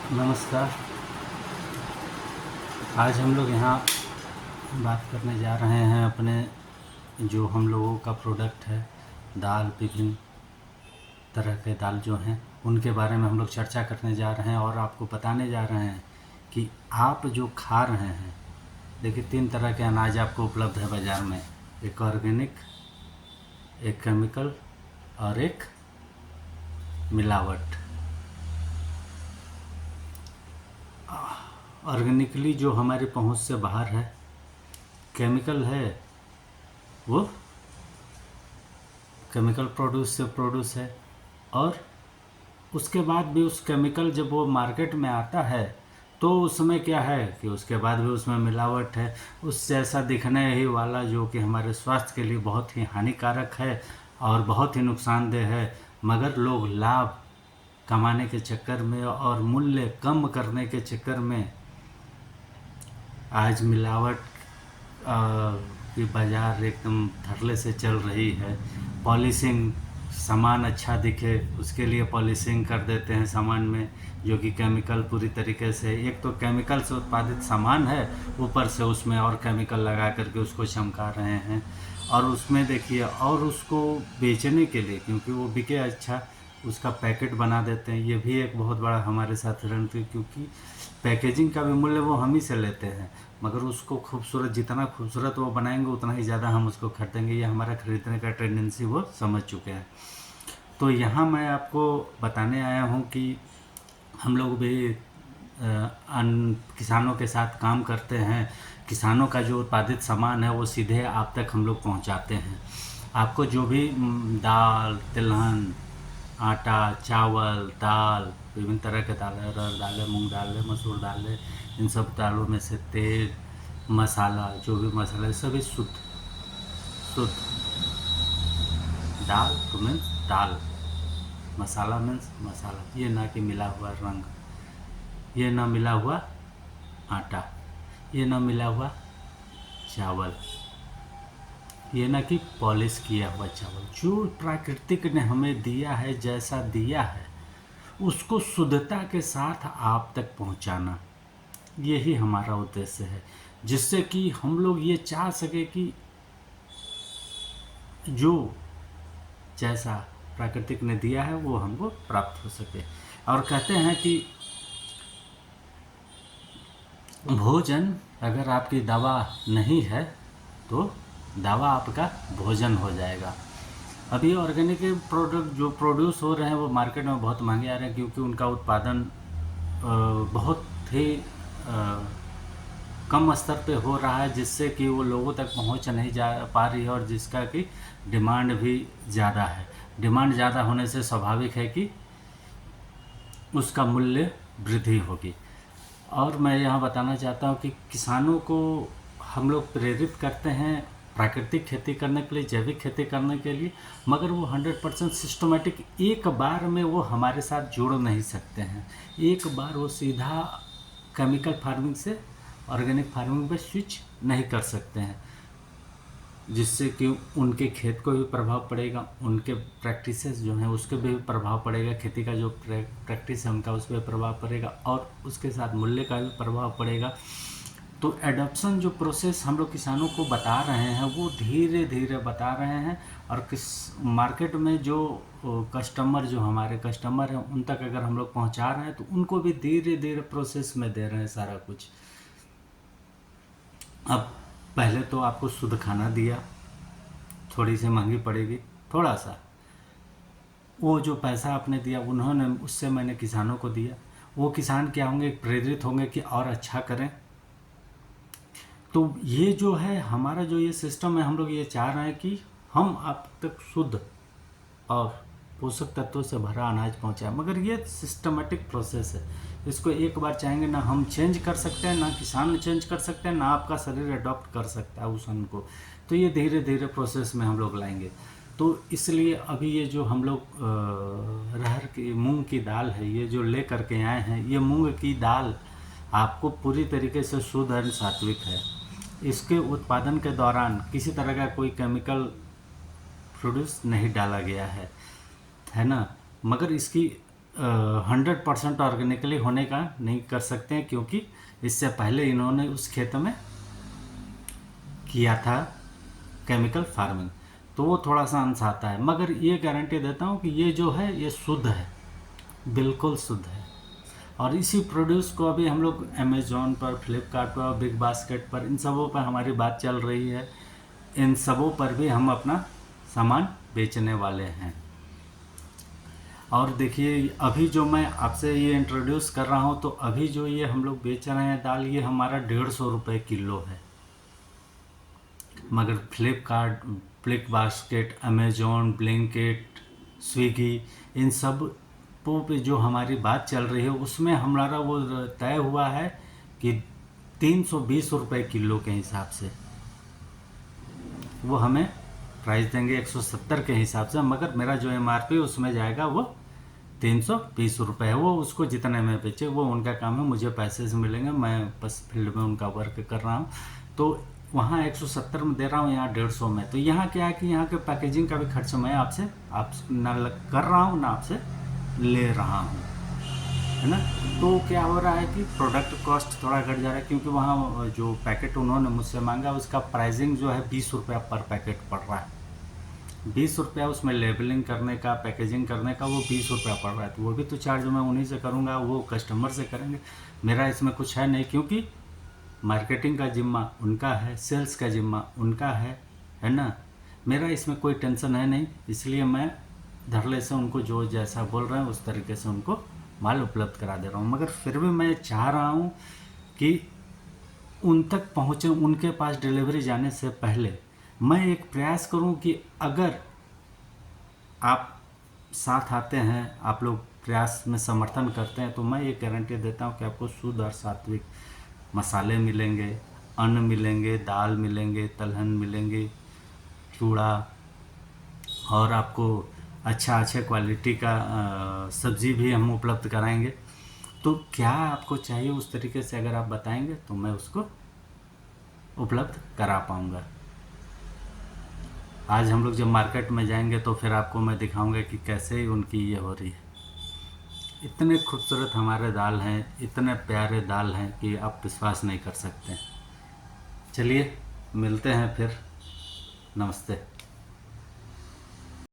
नमस्कार। आज हम लोग यहाँ बात करने जा रहे हैं अपने जो हम लोगों का प्रोडक्ट है दाल, विभिन्न तरह के दाल जो हैं उनके बारे में हम लोग चर्चा करने जा रहे हैं और आपको बताने जा रहे हैं कि आप जो खा रहे हैं, देखिए 3 तरह के अनाज आपको उपलब्ध है बाज़ार में, एक ऑर्गेनिक, एक केमिकल और एक मिलावट। ऑर्गेनिकली जो हमारी पहुंच से बाहर है, केमिकल है वो केमिकल प्रोड्यूस है, और उसके बाद भी उस केमिकल जब वो मार्केट में आता है तो उसमें क्या है कि उसके बाद भी उसमें मिलावट है, उस जैसा दिखने ही वाला, जो कि हमारे स्वास्थ्य के लिए बहुत ही हानिकारक है और बहुत ही नुकसानदेह है। मगर लोग लाभ कमाने के चक्कर में और मूल्य कम करने के चक्कर में आज मिलावट की बाज़ार एकदम धड़ल्ले से चल रही है। पॉलिशिंग, सामान अच्छा दिखे उसके लिए पॉलिशिंग कर देते हैं सामान में, जो कि केमिकल पूरी तरीके से, एक तो केमिकल से उत्पादित सामान है, ऊपर से उसमें और केमिकल लगा करके उसको चमका रहे हैं। और उसमें देखिए, और उसको बेचने के लिए, क्योंकि वो बिके अच्छा, उसका पैकेट बना देते हैं। ये भी एक बहुत बड़ा हमारे साथ रणनीति, क्योंकि पैकेजिंग का भी मूल्य वो हम ही से लेते हैं, मगर उसको खूबसूरत, जितना खूबसूरत वो बनाएंगे उतना ही ज़्यादा हम उसको खरीदेंगे। ये हमारा खरीदने का टेंडेंसी वो समझ चुके हैं। तो यहाँ मैं आपको बताने आया हूँ कि हम लोग भी किसानों के साथ काम करते हैं। किसानों का जो उत्पादित सामान है वो सीधे आप तक हम लोग पहुँचाते हैं। आपको जो भी दाल, तिलहन, आटा, चावल, दाल, विभिन्न तरह के दाल है, अरहर दाल है, मूंग दाल है, मसूर दाल है, इन सब दालों में से तेल, मसाला, जो भी मसाला है सभी शुद्ध शुद्ध। दाल तो मीन्स दाल, मसाला मीन्स मसाला, ये ना कि मिला हुआ रंग, ये ना मिला हुआ आटा, ये ना मिला हुआ चावल, ये ना कि पॉलिश किया हुआ चावल। जो प्राकृतिक ने हमें दिया है, जैसा दिया है, उसको शुद्धता के साथ आप तक पहुंचाना, यही हमारा उद्देश्य है, जिससे कि हम लोग ये चाह सके कि जो जैसा प्राकृतिक ने दिया है वो हमको प्राप्त हो सके। और कहते हैं कि भोजन अगर आपकी दवा नहीं है तो दवा आपका भोजन हो जाएगा। अभी ऑर्गेनिक प्रोडक्ट जो प्रोड्यूस हो रहे हैं वो मार्केट में बहुत महंगे आ रहे हैं, क्योंकि उनका उत्पादन बहुत ही कम स्तर पे हो रहा है, जिससे कि वो लोगों तक पहुंच नहीं जा पा रही है, और जिसका कि डिमांड भी ज़्यादा है। डिमांड ज़्यादा होने से स्वाभाविक है कि उसका मूल्य वृद्धि होगी। और मैं यहाँ बताना चाहता हूँ कि किसानों को हम लोग प्रेरित करते हैं प्राकृतिक खेती करने के लिए, जैविक खेती करने के लिए, मगर वो 100% सिस्टमेटिक एक बार में वो हमारे साथ जुड़ नहीं सकते हैं। एक बार वो सीधा केमिकल फार्मिंग से ऑर्गेनिक फार्मिंग पे स्विच नहीं कर सकते हैं, जिससे कि उनके खेत को भी प्रभाव पड़ेगा, उनके प्रैक्टिसेस जो हैं उसके भी प्रभाव पड़ेगा, खेती का जो प्रैक्टिस है उनका उस पर प्रभाव पड़ेगा, और उसके साथ मूल्य का भी प्रभाव पड़ेगा। तो एडॉप्शन जो प्रोसेस हम लोग किसानों को बता रहे हैं वो धीरे धीरे बता रहे हैं, और किस मार्केट में जो कस्टमर, जो हमारे कस्टमर हैं उन तक अगर हम लोग पहुंचा रहे हैं तो उनको भी धीरे धीरे प्रोसेस में दे रहे हैं सारा कुछ। अब पहले तो आपको शुद्ध खाना दिया, थोड़ी सी महंगी पड़ेगी, थोड़ा सा, वो जो पैसा आपने दिया उन्होंने, उससे मैंने किसानों को दिया, वो किसान क्या होंगे, प्रेरित होंगे कि और अच्छा करें। तो ये जो है हमारा जो ये सिस्टम है, हम लोग ये चाह रहे हैं कि हम आप तक शुद्ध और पोषक तत्वों से भरा अनाज पहुंचाएं, मगर ये सिस्टमेटिक प्रोसेस है। इसको एक बार चाहेंगे ना हम चेंज कर सकते हैं, ना किसान चेंज कर सकते हैं, ना आपका शरीर अडॉप्ट कर सकता है उस अन्न को। तो ये धीरे धीरे प्रोसेस में हम लोग लाएंगे। तो इसलिए अभी ये जो हम लोग अरहर की, मूंग की दाल है, ये जो ले करके आए हैं, ये मूंग की दाल आपको पूरी तरीके से शुद्ध और सात्विक है। इसके उत्पादन के दौरान किसी तरह का कोई केमिकल प्रोड्यूस नहीं डाला गया है ना, मगर इसकी 100% ऑर्गेनिकली होने का नहीं कर सकते हैं, क्योंकि इससे पहले इन्होंने उस खेत में किया था केमिकल फार्मिंग, तो वो थोड़ा सा अंश आता है। मगर ये गारंटी देता हूँ कि ये जो है ये शुद्ध है, बिल्कुल शुद्ध है। और इसी प्रोड्यूस को अभी हम लोग अमेज़ॉन पर, फ्लिपकार्ट पर, बिग बास्केट पर, इन सबों पर हमारी बात चल रही है। इन सबों पर भी हम अपना सामान बेचने वाले हैं। और देखिए अभी जो मैं आपसे ये इंट्रोड्यूस कर रहा हूँ, तो अभी जो ये हम लोग बेच रहे हैं दाल, ये हमारा 150 रुपये किलो है। मगर Flipkart, big basket, Amazon, Blinkit, Swiggy, इन सब पे जो हमारी बात चल रही है, उसमें हमारा वो तय हुआ है कि 320 रुपये किलो के हिसाब से वो हमें प्राइस देंगे 170 के हिसाब से। मगर मेरा जो MRP उसमें जाएगा वो 320 रुपये है। वो उसको जितने में बेचे वो उनका काम है, मुझे पैसे से मिलेंगे, मैं बस फील्ड में उनका वर्क कर रहा हूँ। तो वहाँ 170 में दे रहा हूँ, यहाँ 150 में। तो यहाँ क्या है कि यहाँ के पैकेजिंग का भी खर्च मैं आपसे ना कर रहा हूँ, ना आपसे ले रहा हूँ, है ना। तो क्या हो रहा है कि प्रोडक्ट कॉस्ट थोड़ा घट जा रहा है, क्योंकि वहाँ जो पैकेट उन्होंने मुझसे मांगा उसका प्राइसिंग जो है 20 रुपया पर पैकेट पड़ रहा है। 20 रुपया उसमें लेबलिंग करने का, पैकेजिंग करने का, वो 20 रुपया पड़ रहा है। तो वो भी तो चार्ज मैं उन्हीं से करूँगा, वो कस्टमर से करेंगे, मेरा इसमें कुछ है नहीं। क्योंकि मार्केटिंग का जिम्मा उनका है, सेल्स का जिम्मा उनका है ना। मेरा इसमें कोई टेंशन है नहीं, इसलिए मैं धड़ल्ले से उनको जो जैसा बोल रहे हैं उस तरीके से उनको माल उपलब्ध करा दे रहा हूँ। मगर फिर भी मैं चाह रहा हूँ कि उन तक पहुँचे, उनके पास डिलीवरी जाने से पहले मैं एक प्रयास करूँ कि अगर आप साथ आते हैं, आप लोग प्रयास में समर्थन करते हैं, तो मैं ये गारंटी देता हूँ कि आपको शुद्ध और सात्विक मसाले मिलेंगे, अन्न मिलेंगे, दाल मिलेंगे, तिलहन मिलेंगे, चूड़ा, और आपको अच्छे क्वालिटी का सब्ज़ी भी हम उपलब्ध कराएंगे। तो क्या आपको चाहिए उस तरीके से अगर आप बताएंगे तो मैं उसको उपलब्ध करा पाऊँगा। आज हम लोग जब मार्केट में जाएंगे तो फिर आपको मैं दिखाऊंगा कि कैसे उनकी ये हो रही है। इतने खूबसूरत हमारे दाल हैं, इतने प्यारे दाल हैं कि आप विश्वास नहीं कर सकते। चलिए मिलते हैं फिर, नमस्ते।